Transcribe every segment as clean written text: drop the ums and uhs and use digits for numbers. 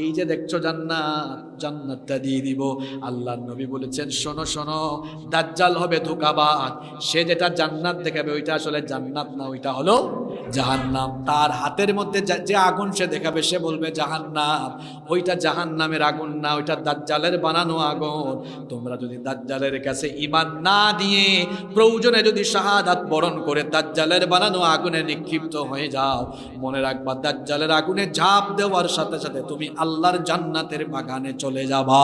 এই যে দেখছো জান্নাত, জান্নাতটা দিয়ে দিব। আল্লাহর নবী বলেছেন, শোনো শোনো, দাজ্জাল হবে ধোঁকাবাজ। সে যেটা জান্নাত দেখাবে ওইটা আসলে জান্নাত না, ওইটা হলো জাহান্নাম। তার হাতের মধ্যে যে আগুন সে দেখাবে সে বলবে জাহান্নাম, ওইটা জাহান্নামের আগুন না, ওইটা দাজ্জালের বানানো আগুন। তোমরা যদি দাজ্জালের কাছে ঈমান না দিয়ে প্রয়োজনে যদি শাহাদাত বরণ করে দাজ্জালের বানানো আগুনে নিক্ষিপ্ত হয়ে যাও, মনে রাখবা দাজ্জালের আগুনে ঝাঁপ দেওয়ার সাথে সাথে তুমি আল্লাহর জান্নাতের বাগানে চলে যাবা।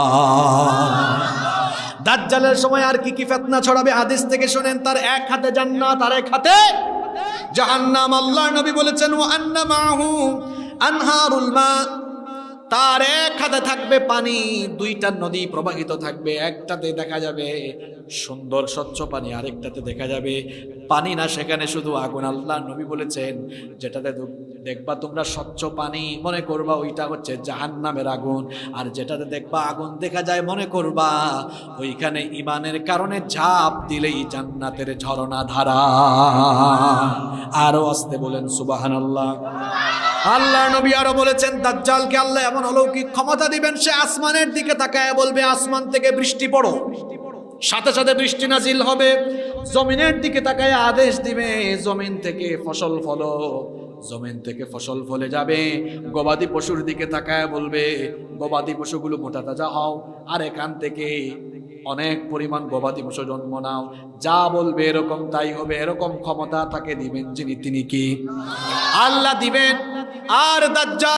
দাজ্জালের সময় আর কি কি ফিতনা ছড়াবে হাদিস থেকে শুনেন। তার এক হাতে জান্নাত আর এক হাতে জাহান্নাম। আল্লাহর নবী বলেছেন, ওয়া আন্না মাহু আনহারুল মা, তার এক হাতে থাকবে পানি, দুইটা নদী প্রবাহিত থাকবে। একটাতে দেখা যাবে সুন্দর স্বচ্ছ পানি, আরেকটাতে দেখা যাবে পানি না, সেখানে শুধু আগুন। আল্লাহর নবী বলেছেন, যেটাতে দেখবা তোমরা স্বচ্ছ পানি, মনে করবা ওইটা হচ্ছে জাহান্নামের আগুন। আর যেটাতে দেখবা আগুন দেখা যায়, মনে করবা ওইখানে ঈমানের কারণে ঝাঁপ দিলেই জান্নাতের ঝরনা ধারা। আরো আস্তে বলেন সুবহানাল্লাহ। আল্লাহর নবী আরো বলেছেন, দাজ্জালকে আল্লাহ এমন অলৌকিক ক্ষমতা দিবেন, সে আসমানের দিকে তাকায় বলবে আসমান থেকে বৃষ্টি পড়ো, সাথে সাথে বৃষ্টি নাজিল হবে। জমিনের দিকে তাকায় আদেশ দিবে, জমিন থেকে ফসল ফলো, জমিন থেকে ফসল ফলে যাবে। গবাদি পশুর দিকে তাকায় বলবে গবাদি পশুগুলো মোটা তাজা হও, আর এখান থেকে অনেক পরিমাণ গবাদি পশু জন্ম নাও। যা বলবে এরকম তাই হবে। এরকম ক্ষমতা তাকে দিবেন যিনি, তিনি কি? আল্লাহ দিবেন। আর দাজ্জাল